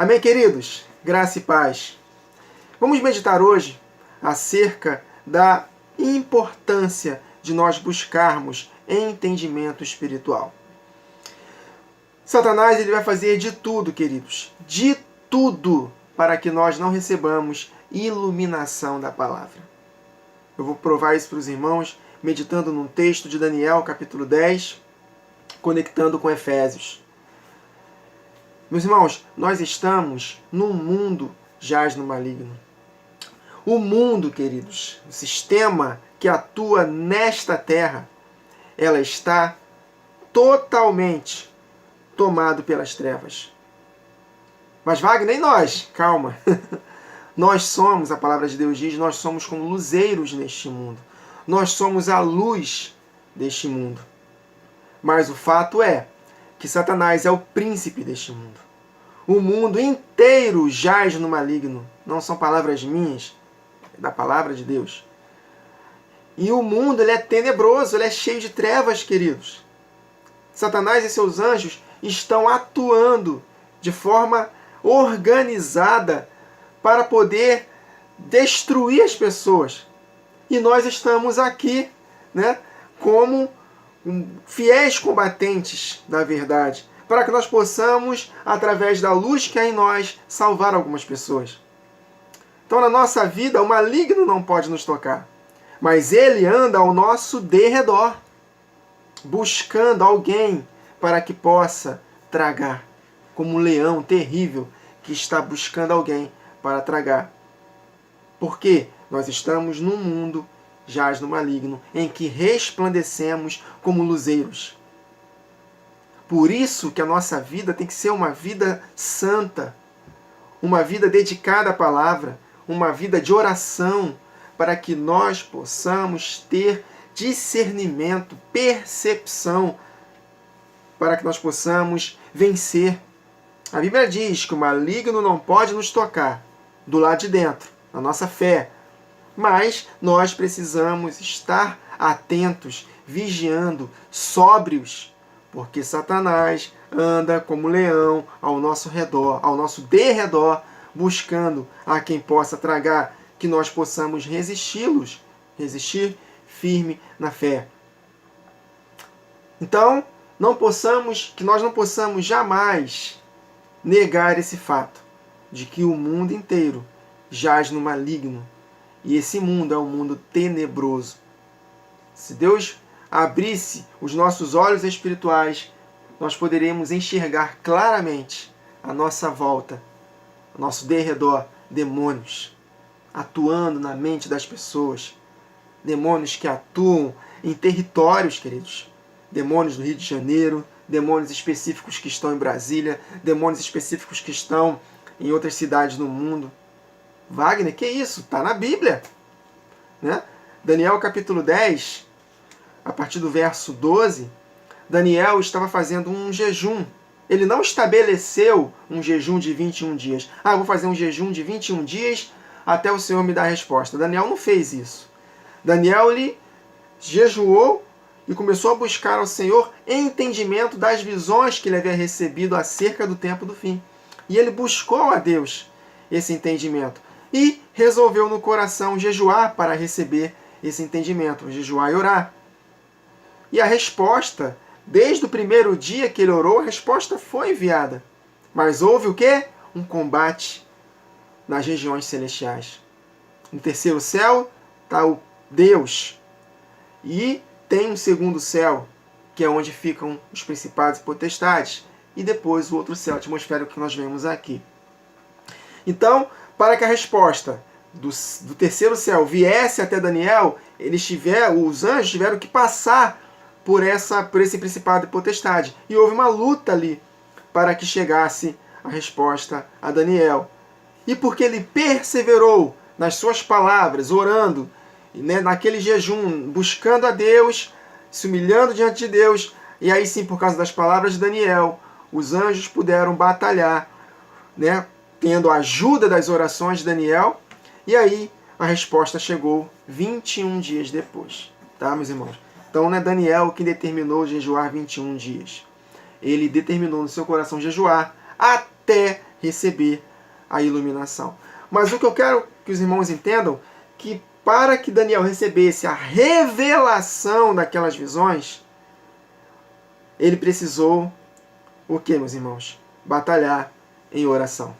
Amém, queridos? Graça e paz. Vamos meditar hoje acerca da importância de nós buscarmos entendimento espiritual. Satanás ele vai fazer de tudo, queridos, de tudo, para que nós não recebamos iluminação da palavra. Eu vou provar isso para os irmãos, meditando num texto de Daniel, capítulo 10, conectando com Efésios. Meus irmãos, nós estamos num mundo jaz no maligno. O mundo, queridos, o sistema que atua nesta terra, ela está totalmente tomado pelas trevas. Mas Wagner, e nós? Calma. Nós somos, a palavra de Deus diz, nós somos como luzeiros neste mundo. Nós somos a luz deste mundo. Mas o fato é que Satanás é o príncipe deste mundo. O mundo inteiro jaz no maligno. Não são palavras minhas, é da palavra de Deus. E o mundo ele é tenebroso, ele é cheio de trevas, queridos. Satanás e seus anjos estão atuando de forma organizada para poder destruir as pessoas. E nós estamos aqui, né, como fiéis combatentes da verdade, para que nós possamos, através da luz que há em nós, salvar algumas pessoas. Então, na nossa vida, o maligno não pode nos tocar, mas ele anda ao nosso derredor, buscando alguém para que possa tragar, como um leão terrível que está buscando alguém para tragar. Porque nós estamos num mundo jaz no maligno, em que resplandecemos como luzeiros. Por isso que a nossa vida tem que ser uma vida santa, uma vida dedicada à palavra, uma vida de oração, para que nós possamos ter discernimento, percepção, para que nós possamos vencer. A Bíblia diz que o maligno não pode nos tocar do lado de dentro, na nossa fé, mas nós precisamos estar atentos, vigiando, sóbrios, porque Satanás anda como leão ao nosso redor, ao nosso derredor, buscando a quem possa tragar, que nós possamos resistir firme na fé. Então, que nós não possamos jamais negar esse fato de que o mundo inteiro jaz no maligno, e esse mundo é um mundo tenebroso. Se Deus abrisse os nossos olhos espirituais, nós poderíamos enxergar claramente à nossa volta, ao nosso derredor, demônios atuando na mente das pessoas. Demônios que atuam em territórios, queridos. Demônios do Rio de Janeiro, demônios específicos que estão em Brasília, demônios específicos que estão em outras cidades do mundo. Wagner, que isso? Está na Bíblia. Né? Daniel capítulo 10, a partir do verso 12, Daniel estava fazendo um jejum. Ele não estabeleceu um jejum de 21 dias. Eu vou fazer um jejum de 21 dias até o Senhor me dar a resposta. Daniel não fez isso. Daniel ele jejuou e começou a buscar ao Senhor entendimento das visões que ele havia recebido acerca do tempo do fim. E ele buscou a Deus esse entendimento. E resolveu no coração jejuar para receber esse entendimento, jejuar e orar. E a resposta, desde o primeiro dia que ele orou, a resposta foi enviada. Mas houve o quê? Um combate nas regiões celestiais. No terceiro céu está o Deus. E tem um segundo céu, que é onde ficam os principados e potestades. E depois o outro céu, a atmosfera que nós vemos aqui. Então, para que a resposta do terceiro céu viesse até Daniel, os anjos tiveram que passar por esse principado e potestade. E houve uma luta ali para que chegasse a resposta a Daniel. E porque ele perseverou nas suas palavras, orando, né, naquele jejum, buscando a Deus, se humilhando diante de Deus, e aí sim, por causa das palavras de Daniel, os anjos puderam batalhar, né, tendo a ajuda das orações de Daniel, e aí a resposta chegou 21 dias depois. Tá, meus irmãos? Então não é Daniel que determinou jejuar 21 dias. Ele determinou no seu coração jejuar até receber a iluminação. Mas o que eu quero que os irmãos entendam, que para que Daniel recebesse a revelação daquelas visões, ele precisou, o que, meus irmãos? Batalhar em oração.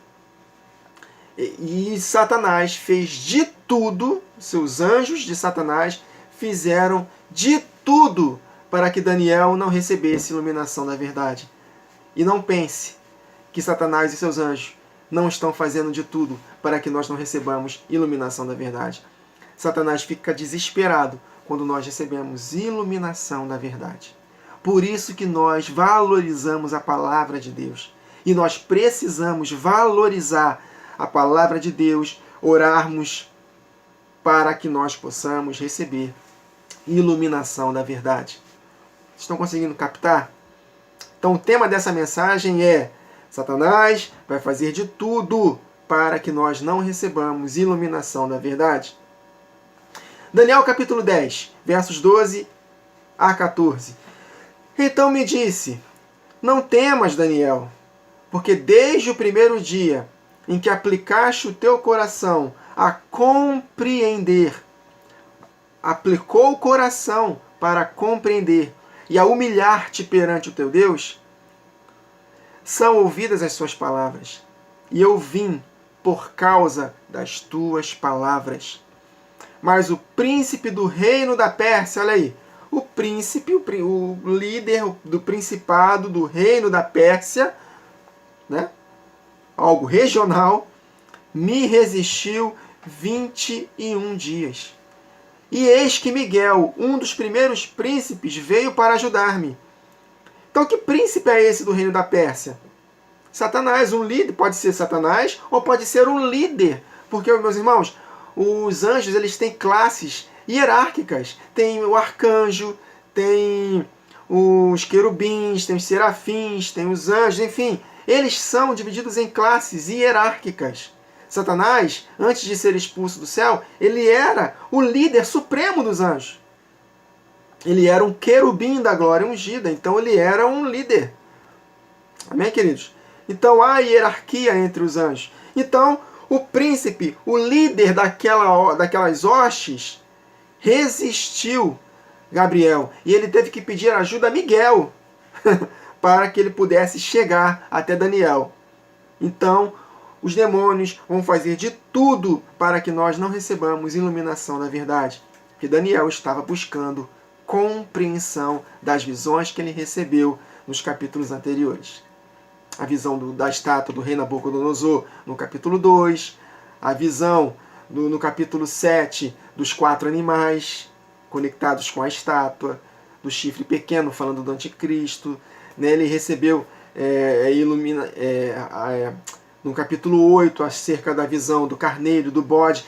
E Satanás fez de tudo, seus anjos de Satanás fizeram de tudo para que Daniel não recebesse iluminação da verdade. E não pense que Satanás e seus anjos não estão fazendo de tudo para que nós não recebamos iluminação da verdade. Satanás fica desesperado quando nós recebemos iluminação da verdade. Por isso que nós valorizamos a palavra de Deus. E nós precisamos valorizar a palavra de Deus, orarmos para que nós possamos receber iluminação da verdade. Estão conseguindo captar? Então o tema dessa mensagem é: Satanás vai fazer de tudo para que nós não recebamos iluminação da verdade. Daniel capítulo 10, versos 12 a 14. Então me disse: não temas, Daniel, porque desde o primeiro dia em que aplicaste o teu coração a compreender, aplicou o coração para compreender e a humilhar-te perante o teu Deus, são ouvidas as suas palavras, e eu vim por causa das tuas palavras. Mas o príncipe do reino da Pérsia, olha aí, o príncipe, o líder do principado do reino da Pérsia, né? Algo regional, me resistiu 21 dias. E eis que Miguel, um dos primeiros príncipes, veio para ajudar-me. Então que príncipe é esse do reino da Pérsia? Satanás, um líder, pode ser Satanás ou pode ser um líder. Porque, meus irmãos, os anjos eles têm classes hierárquicas. Tem o arcanjo, tem os querubins, tem os serafins, tem os anjos, enfim. Eles são divididos em classes hierárquicas. Satanás, antes de ser expulso do céu, ele era o líder supremo dos anjos. Ele era um querubim da glória ungida, então ele era um líder. Amém, queridos? Então há hierarquia entre os anjos. Então, o príncipe, o líder daquelas hostes, resistiu Gabriel. E ele teve que pedir ajuda a Miguel para que ele pudesse chegar até Daniel. Então, os demônios vão fazer de tudo para que nós não recebamos iluminação da verdade. Porque Daniel estava buscando compreensão das visões que ele recebeu nos capítulos anteriores. A visão da estátua do rei Nabucodonosor no capítulo 2, a visão no capítulo 7 dos 4 animais conectados com a estátua, do chifre pequeno falando do anticristo, né? Ele recebeu no capítulo 8 acerca da visão do carneiro, do bode,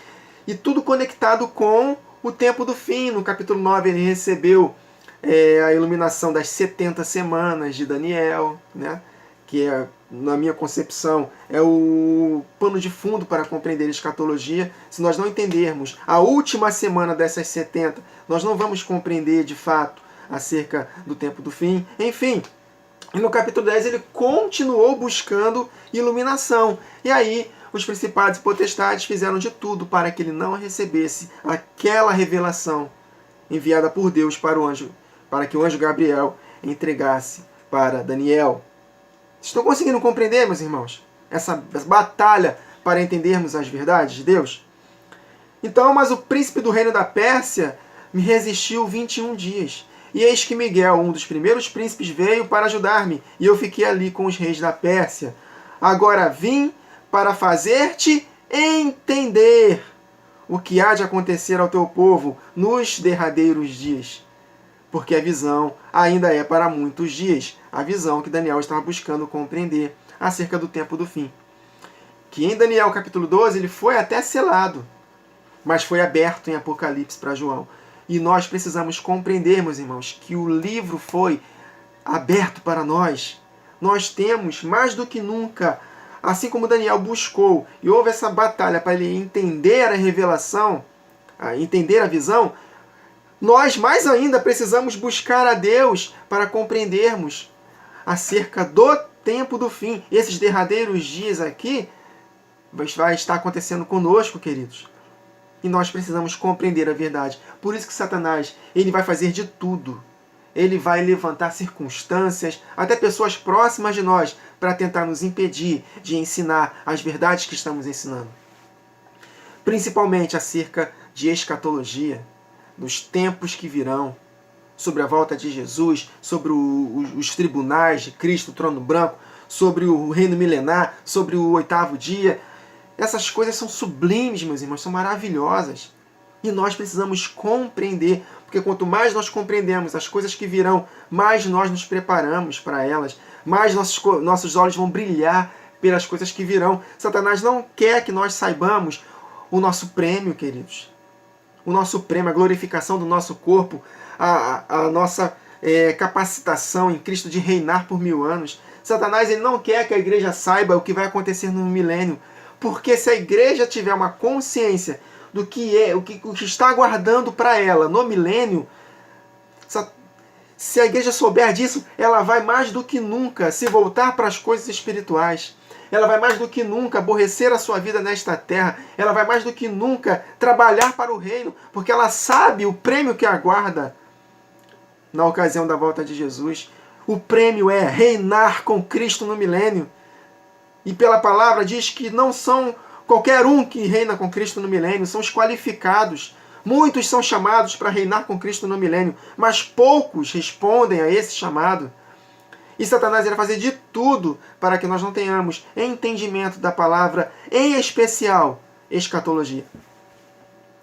e tudo conectado com o tempo do fim. No capítulo 9 ele recebeu a iluminação das 70 semanas de Daniel, né? Que na minha concepção é o pano de fundo para compreender a escatologia. Se nós não entendermos a última semana dessas 70, nós não vamos compreender de fato acerca do tempo do fim. Enfim, e no capítulo 10 ele continuou buscando iluminação. E aí os principados e potestades fizeram de tudo para que ele não recebesse aquela revelação enviada por Deus para o anjo, para que o anjo Gabriel entregasse para Daniel. Estão conseguindo compreender, meus irmãos, essa batalha para entendermos as verdades de Deus? Então, mas o príncipe do reino da Pérsia me resistiu 21 dias. E eis que Miguel, um dos primeiros príncipes, veio para ajudar-me, e eu fiquei ali com os reis da Pérsia. Agora vim para fazer-te entender o que há de acontecer ao teu povo nos derradeiros dias. Porque a visão ainda é para muitos dias. A visão que Daniel estava buscando compreender acerca do tempo do fim. Que em Daniel capítulo 12 ele foi até selado, mas foi aberto em Apocalipse para João. E nós precisamos compreender, meus irmãos, que o livro foi aberto para nós. Nós temos, mais do que nunca, assim como Daniel buscou e houve essa batalha para ele entender a revelação, entender a visão, nós mais ainda precisamos buscar a Deus para compreendermos acerca do tempo do fim. Esses derradeiros dias aqui vai estar acontecendo conosco, queridos. E nós precisamos compreender a verdade. Por isso que Satanás, ele vai fazer de tudo. Ele vai levantar circunstâncias, até pessoas próximas de nós, para tentar nos impedir de ensinar as verdades que estamos ensinando. Principalmente acerca de escatologia, dos tempos que virão, sobre a volta de Jesus, sobre os tribunais de Cristo, o trono branco, sobre o reino milenar, sobre o 8º dia. Essas coisas são sublimes, meus irmãos, são maravilhosas. E nós precisamos compreender, porque quanto mais nós compreendemos as coisas que virão, mais nós nos preparamos para elas, mais nossos olhos vão brilhar pelas coisas que virão. Satanás não quer que nós saibamos o nosso prêmio, queridos. O nosso prêmio, a glorificação do nosso corpo, a nossa capacitação em Cristo de reinar por 1000 anos. Satanás, ele não quer que a igreja saiba o que vai acontecer no milênio, porque se a igreja tiver uma consciência do que o que está aguardando para ela no milênio, se a igreja souber disso, ela vai mais do que nunca se voltar para as coisas espirituais. Ela vai mais do que nunca aborrecer a sua vida nesta terra. Ela vai mais do que nunca trabalhar para o reino, porque ela sabe o prêmio que aguarda na ocasião da volta de Jesus. O prêmio é reinar com Cristo no milênio. E pela palavra diz que não são qualquer um que reina com Cristo no milênio, são os qualificados. Muitos são chamados para reinar com Cristo no milênio, mas poucos respondem a esse chamado. E Satanás irá fazer de tudo para que nós não tenhamos entendimento da palavra, em especial, escatologia.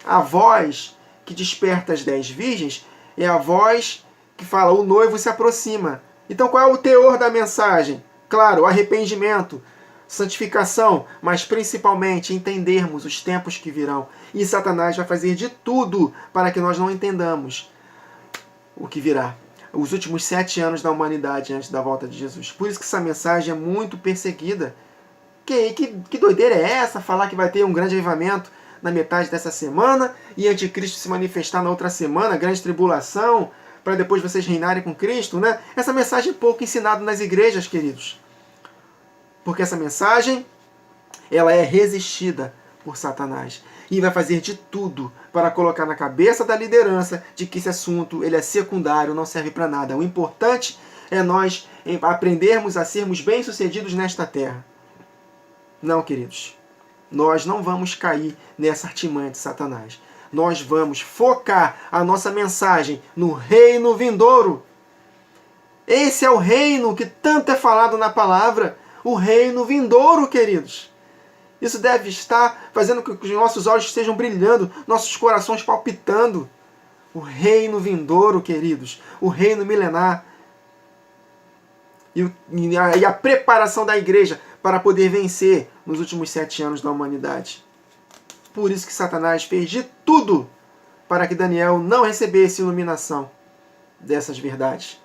A voz que desperta as 10 virgens é a voz que fala, o noivo se aproxima. Então qual é o teor da mensagem? Claro, arrependimento, santificação, mas principalmente entendermos os tempos que virão. E Satanás vai fazer de tudo para que nós não entendamos o que virá. Os últimos 7 anos da humanidade antes da volta de Jesus. Por isso que essa mensagem é muito perseguida. Que doideira é essa? Falar que vai ter um grande avivamento na metade dessa semana e anticristo se manifestar na outra semana, grande tribulação, para depois vocês reinarem com Cristo, né? Essa mensagem é pouco ensinada nas igrejas, queridos. Porque essa mensagem, ela é resistida por Satanás. E vai fazer de tudo para colocar na cabeça da liderança de que esse assunto ele é secundário, não serve para nada. O importante é nós aprendermos a sermos bem-sucedidos nesta terra. Não, queridos. Nós não vamos cair nessa artimanha de Satanás. Nós vamos focar a nossa mensagem no reino vindouro. Esse é o reino que tanto é falado na palavra. O reino vindouro, queridos. Isso deve estar fazendo com que os nossos olhos estejam brilhando, nossos corações palpitando. O reino vindouro, queridos. O reino milenar. E a preparação da igreja para poder vencer nos últimos 7 anos da humanidade. Por isso que Satanás fez de tudo para que Daniel não recebesse iluminação dessas verdades.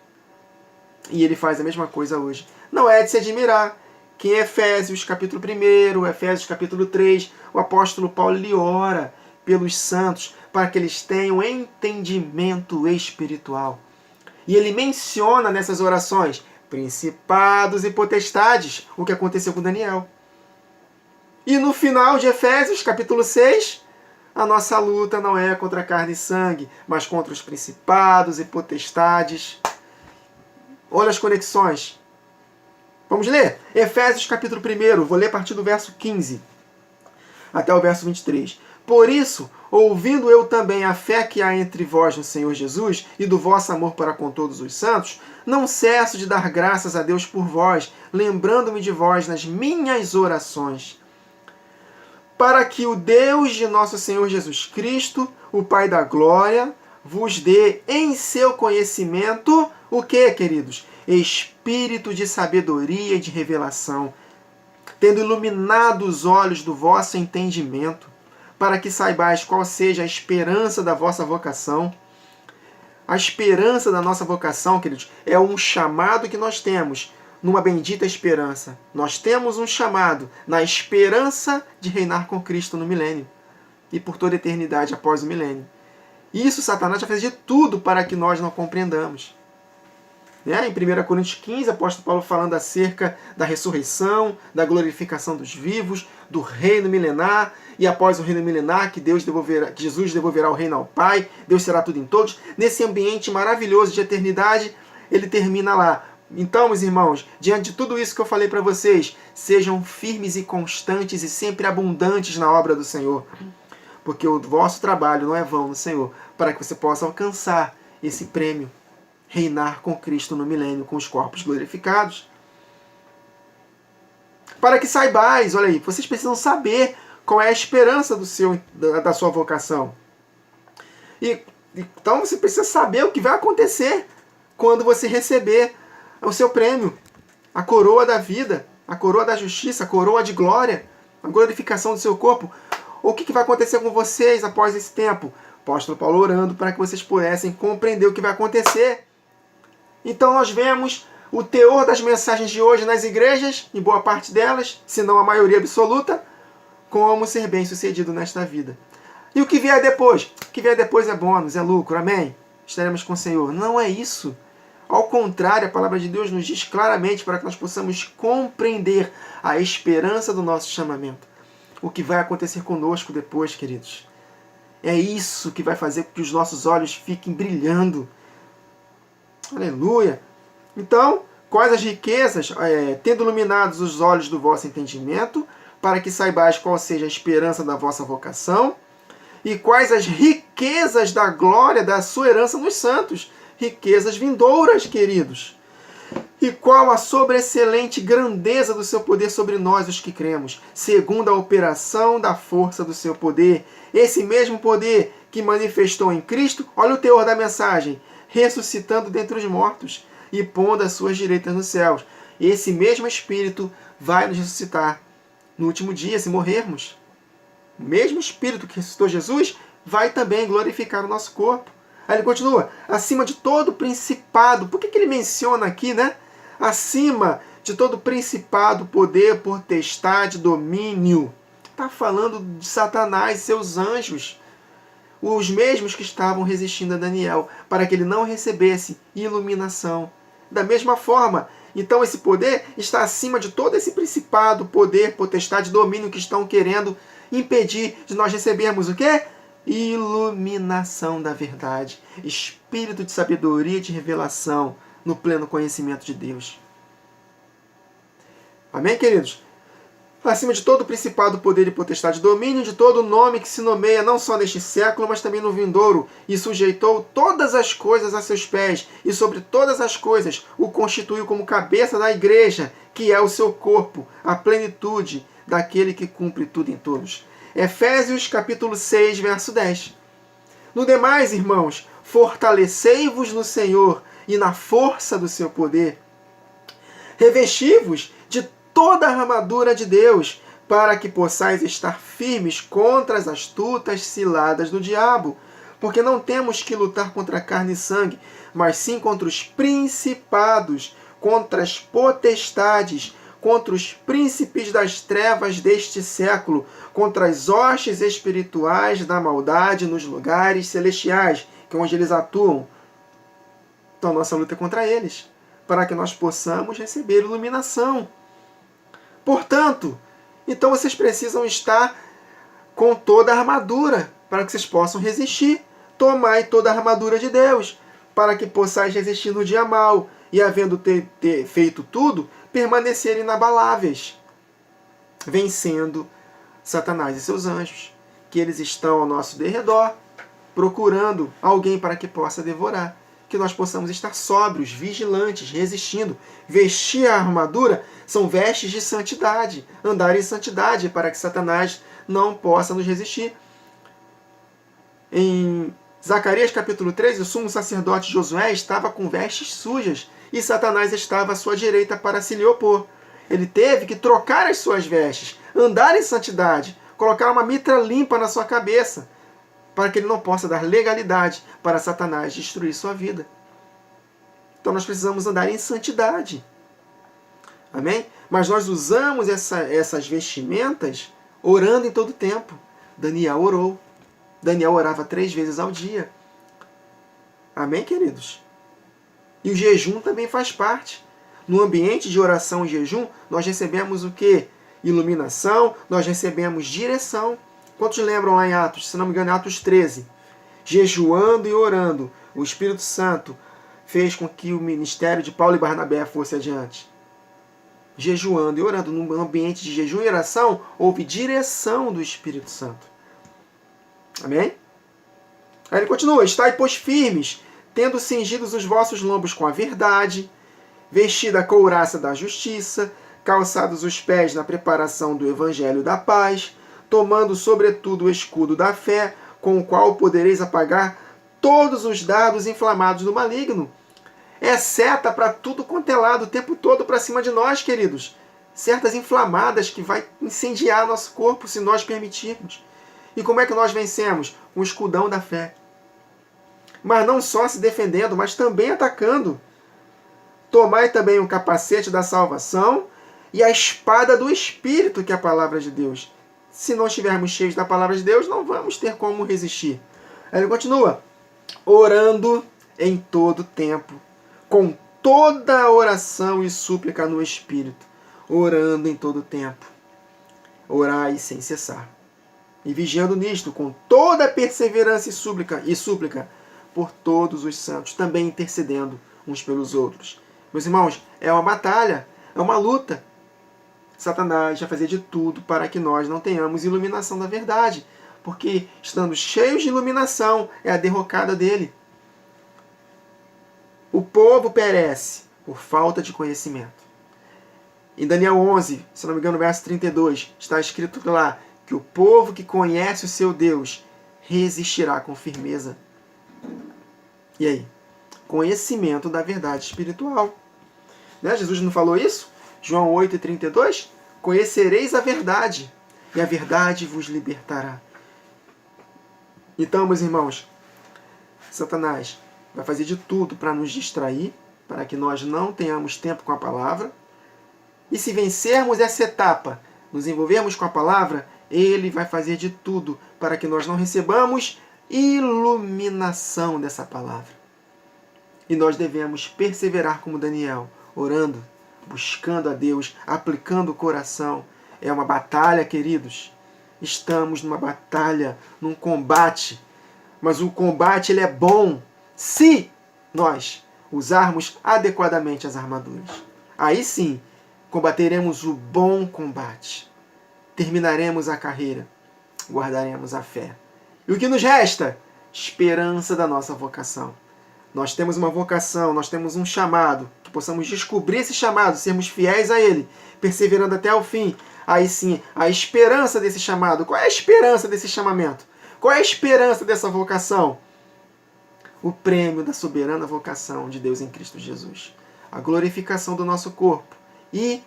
E ele faz a mesma coisa hoje. Não é de se admirar que em Efésios capítulo 1, Efésios capítulo 3, o apóstolo Paulo lhe ora pelos santos para que eles tenham entendimento espiritual. E ele menciona nessas orações principados e potestades, o que aconteceu com Daniel. E no final de Efésios capítulo 6, a nossa luta não é contra carne e sangue, mas contra os principados e potestades. Olha as conexões. Vamos ler? Efésios capítulo 1, vou ler a partir do verso 15 até o verso 23. Por isso, ouvindo eu também a fé que há entre vós no Senhor Jesus e do vosso amor para com todos os santos, não cesso de dar graças a Deus por vós, lembrando-me de vós nas minhas orações, para que o Deus de nosso Senhor Jesus Cristo, o Pai da glória, vos dê em seu conhecimento o que, queridos? Espírito de sabedoria e de revelação, tendo iluminado os olhos do vosso entendimento, para que saibais qual seja a esperança da vossa vocação. A esperança da nossa vocação, queridos, é um chamado que nós temos numa bendita esperança. Nós temos um chamado na esperança de reinar com Cristo no milênio e por toda a eternidade após o milênio. Isso Satanás já fez de tudo para que nós não compreendamos. Em 1 Coríntios 15, o apóstolo Paulo falando acerca da ressurreição, da glorificação dos vivos, do reino milenar, e após o reino milenar, que Jesus devolverá o reino ao Pai, Deus será tudo em todos. Nesse ambiente maravilhoso de eternidade, ele termina lá. Então, meus irmãos, diante de tudo isso que eu falei para vocês, sejam firmes e constantes e sempre abundantes na obra do Senhor, porque o vosso trabalho não é vão no Senhor, para que você possa alcançar esse prêmio, reinar com Cristo no milênio, com os corpos glorificados. Para que saibais, olha aí, vocês precisam saber qual é a esperança da sua vocação. Então você precisa saber o que vai acontecer quando você receber o seu prêmio, a coroa da vida, a coroa da justiça, a coroa de glória, a glorificação do seu corpo. O que vai acontecer com vocês após esse tempo? O apóstolo Paulo orando para que vocês pudessem compreender o que vai acontecer. Então nós vemos o teor das mensagens de hoje nas igrejas, em boa parte delas, se não a maioria absoluta, como ser bem-sucedido nesta vida. E o que vier depois? O que vier depois é bônus, é lucro, amém? Estaremos com o Senhor. Não é isso. Ao contrário, a palavra de Deus nos diz claramente para que nós possamos compreender a esperança do nosso chamamento. O que vai acontecer conosco depois, queridos. É isso que vai fazer com que os nossos olhos fiquem brilhando. Aleluia! Então, quais as riquezas, tendo iluminados os olhos do vosso entendimento, para que saibais qual seja a esperança da vossa vocação, e quais as riquezas da glória da sua herança nos santos, riquezas vindouras, queridos. E qual a sobreexcelente grandeza do seu poder sobre nós, os que cremos, segundo a operação da força do seu poder. Esse mesmo poder que manifestou em Cristo, olha o teor da mensagem, ressuscitando dentre os mortos e pondo as suas direitas nos céus. Esse mesmo Espírito vai nos ressuscitar no último dia, se morrermos. O mesmo Espírito que ressuscitou Jesus vai também glorificar o nosso corpo. Aí ele continua, acima de todo principado. Por que ele menciona aqui, né? Acima de todo principado, poder, potestade, domínio. Está falando de Satanás e seus anjos. Os mesmos que estavam resistindo a Daniel, para que ele não recebesse iluminação. Da mesma forma, então esse poder está acima de todo esse principado, poder, potestade, domínio que estão querendo impedir de nós recebermos o quê? Iluminação da verdade, espírito de sabedoria e de revelação no pleno conhecimento de Deus. Amém, queridos? Acima de todo principado, poder e potestade, domínio de todo nome que se nomeia não só neste século, mas também no vindouro, e sujeitou todas as coisas a seus pés, e sobre todas as coisas o constituiu como cabeça da igreja, que é o seu corpo, a plenitude daquele que cumpre tudo em todos. Efésios capítulo 6, verso 10. No demais, irmãos, fortalecei-vos no Senhor e na força do seu poder. Revesti-vos de toda a armadura de Deus, para que possais estar firmes contra as astutas ciladas do diabo. Porque não temos que lutar contra carne e sangue, mas sim contra os principados, contra as potestades, contra os príncipes das trevas deste século, contra as hostes espirituais da maldade nos lugares celestiais, que é onde eles atuam. Então nossa luta é contra eles, para que nós possamos receber iluminação. Portanto, então vocês precisam estar com toda a armadura, para que vocês possam resistir. Tomai toda a armadura de Deus, para que possais resistir no dia mau, e havendo ter feito tudo, permanecer inabaláveis, vencendo Satanás e seus anjos, que eles estão ao nosso derredor, procurando alguém para que possa devorar. Que nós possamos estar sóbrios, vigilantes, resistindo. Vestir a armadura são vestes de santidade, andar em santidade, para que Satanás não possa nos resistir. Em Zacarias capítulo 3, o sumo sacerdote Josué estava com vestes sujas, e Satanás estava à sua direita para se lhe opor. Ele teve que trocar as suas vestes, andar em santidade, colocar uma mitra limpa na sua cabeça, para que ele não possa dar legalidade para Satanás destruir sua vida. Então nós precisamos andar em santidade. Amém? Mas nós usamos essas vestimentas orando em todo tempo. Daniel orou. Daniel orava 3 vezes ao dia. Amém, queridos? E o jejum também faz parte. No ambiente de oração e jejum, nós recebemos o quê? Iluminação, nós recebemos direção. Quantos lembram lá em Atos? Se não me engano, em Atos 13. Jejuando e orando, o Espírito Santo fez com que o ministério de Paulo e Barnabé fosse adiante. Jejuando e orando, num ambiente de jejum e oração, houve direção do Espírito Santo. Amém? Aí ele continua: estai, pois, firmes, tendo cingidos os vossos lombos com a verdade, vestida a couraça da justiça, calçados os pés na preparação do evangelho da paz, tomando sobretudo o escudo da fé, com o qual podereis apagar todos os dardos inflamados do maligno. É seta para tudo quanto é lado, o tempo todo para cima de nós, queridos. Certas inflamadas que vai incendiar nosso corpo, se nós permitirmos. E como é que nós vencemos? Com o escudão da fé. Mas não só se defendendo, mas também atacando. Tomai também o capacete da salvação e a espada do Espírito, que é a palavra de Deus. Se não estivermos cheios da palavra de Deus, não vamos ter como resistir. Aí ele continua: orando em todo tempo, com toda a oração e súplica no Espírito. Orando em todo tempo. Orai sem cessar. E vigiando nisto, com toda a perseverança e súplica por todos os santos, também intercedendo uns pelos outros. Meus irmãos, é uma batalha, é uma luta. Satanás vai fazer de tudo para que nós não tenhamos iluminação da verdade, porque estando cheios de iluminação é a derrocada dele. O povo perece por falta de conhecimento. Em Daniel 11, se não me engano, no verso 32, está escrito lá que o povo que conhece o seu Deus resistirá com firmeza. E aí? Conhecimento da verdade espiritual. Né? Jesus não falou isso? João 8,32? Conhecereis a verdade, e a verdade vos libertará. Então, meus irmãos, Satanás vai fazer de tudo para nos distrair, para que nós não tenhamos tempo com a palavra. E se vencermos essa etapa, nos envolvermos com a palavra, ele vai fazer de tudo para que nós não recebamos iluminação dessa palavra. E nós devemos perseverar como Daniel, orando, buscando a Deus, aplicando o coração. É uma batalha, queridos. Estamos numa batalha, num combate. Mas o combate ele é bom se nós usarmos adequadamente as armaduras. Aí sim, combateremos o bom combate. Terminaremos a carreira. Guardaremos a fé. E o que nos resta? Esperança da nossa vocação. Nós temos uma vocação, nós temos um chamado, que possamos descobrir esse chamado, sermos fiéis a ele, perseverando até o fim. Aí sim, a esperança desse chamado. Qual é a esperança desse chamamento? Qual é a esperança dessa vocação? O prêmio da soberana vocação de Deus em Cristo Jesus. A glorificação do nosso corpo e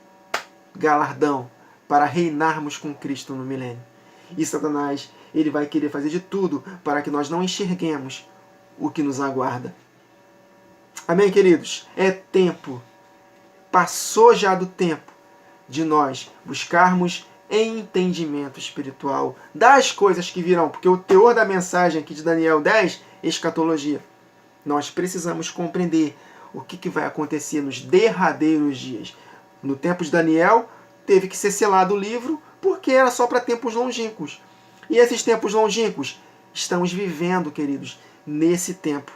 galardão para reinarmos com Cristo no milênio. E Satanás, ele vai querer fazer de tudo para que nós não enxerguemos o que nos aguarda. Amém, queridos? É tempo, passou já do tempo de nós buscarmos entendimento espiritual das coisas que virão, porque o teor da mensagem aqui de Daniel 10 é escatologia. Nós precisamos compreender o que vai acontecer nos derradeiros dias. No tempo de Daniel, teve que ser selado o livro, porque era só para tempos longínquos. E esses tempos longínquos, estamos vivendo, queridos, nesse tempo.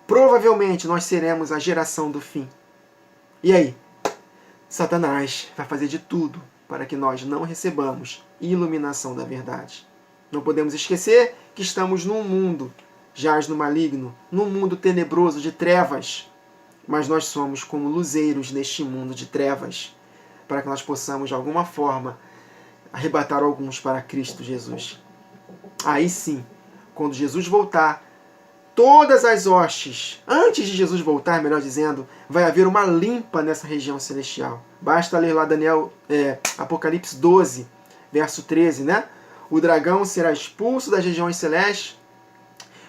Provavelmente nós seremos a geração do fim. E aí? Satanás vai fazer de tudo para que nós não recebamos iluminação da verdade. Não podemos esquecer que estamos num mundo jaz no maligno, num mundo tenebroso de trevas. Mas nós somos como luzeiros neste mundo de trevas, para que nós possamos, de alguma forma, arrebatar alguns para Cristo Jesus. Aí sim, quando Jesus voltar, todas as hostes, antes de Jesus voltar, melhor dizendo, vai haver uma limpa nessa região celestial. Basta ler lá Apocalipse 12, verso 13, né? O dragão será expulso das regiões celestes,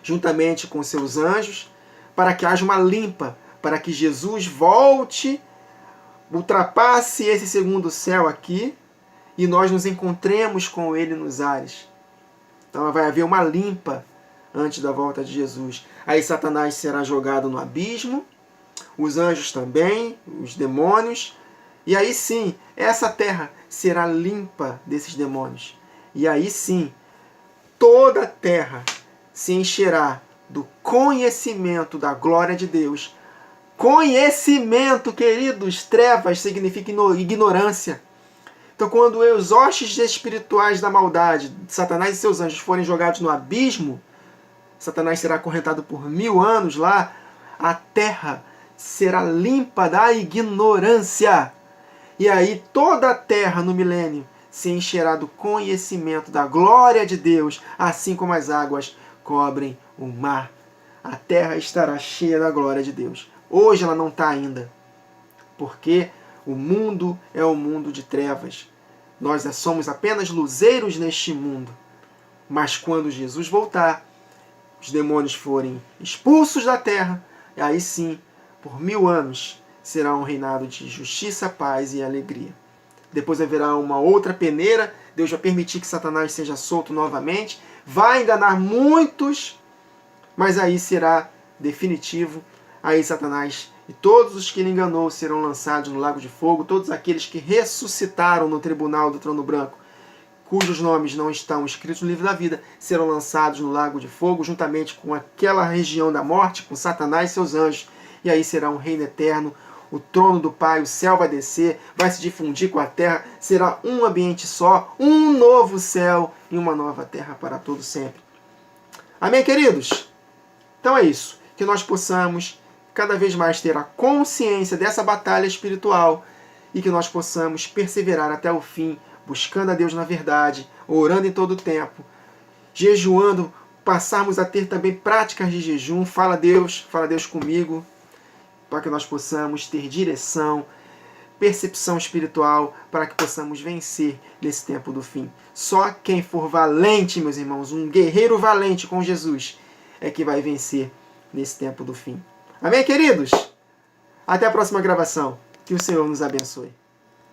juntamente com seus anjos, para que haja uma limpa, para que Jesus volte, ultrapasse esse segundo céu aqui, e nós nos encontremos com ele nos ares. Então vai haver uma limpa antes da volta de Jesus. Aí Satanás será jogado no abismo, os anjos também, os demônios. E aí sim, essa terra será limpa desses demônios. E aí sim, toda a terra se encherá do conhecimento da glória de Deus. Conhecimento, queridos, trevas significa ignorância. Então, quando os hostes espirituais da maldade, Satanás e seus anjos, forem jogados no abismo, Satanás será acorrentado por 1000 anos lá, a terra será limpa da ignorância. E aí toda a terra no milênio se encherá do conhecimento da glória de Deus, assim como as águas cobrem o mar. A terra estará cheia da glória de Deus. Hoje ela não está ainda, porque o mundo é um mundo de trevas. Nós somos apenas luzeiros neste mundo. Mas quando Jesus voltar, os demônios forem expulsos da terra, aí sim, por 1000 anos, será um reinado de justiça, paz e alegria. Depois haverá uma outra peneira, Deus vai permitir que Satanás seja solto novamente, vai enganar muitos, mas aí será definitivo. Aí Satanás e todos os que ele enganou serão lançados no lago de fogo, todos aqueles que ressuscitaram no tribunal do trono branco, cujos nomes não estão escritos no livro da vida, serão lançados no lago de fogo, juntamente com aquela região da morte, com Satanás e seus anjos. E aí será um reino eterno, o trono do Pai, o céu vai descer, vai se difundir com a terra, será um ambiente só, um novo céu e uma nova terra para todo sempre. Amém, queridos? Então é isso, que nós possamos cada vez mais ter a consciência dessa batalha espiritual e que nós possamos perseverar até o fim, buscando a Deus na verdade, orando em todo o tempo, jejuando, passarmos a ter também práticas de jejum. Fala Deus comigo, para que nós possamos ter direção, percepção espiritual, para que possamos vencer nesse tempo do fim. Só quem for valente, meus irmãos, um guerreiro valente com Jesus, é que vai vencer nesse tempo do fim. Amém, queridos? Até a próxima gravação. Que o Senhor nos abençoe.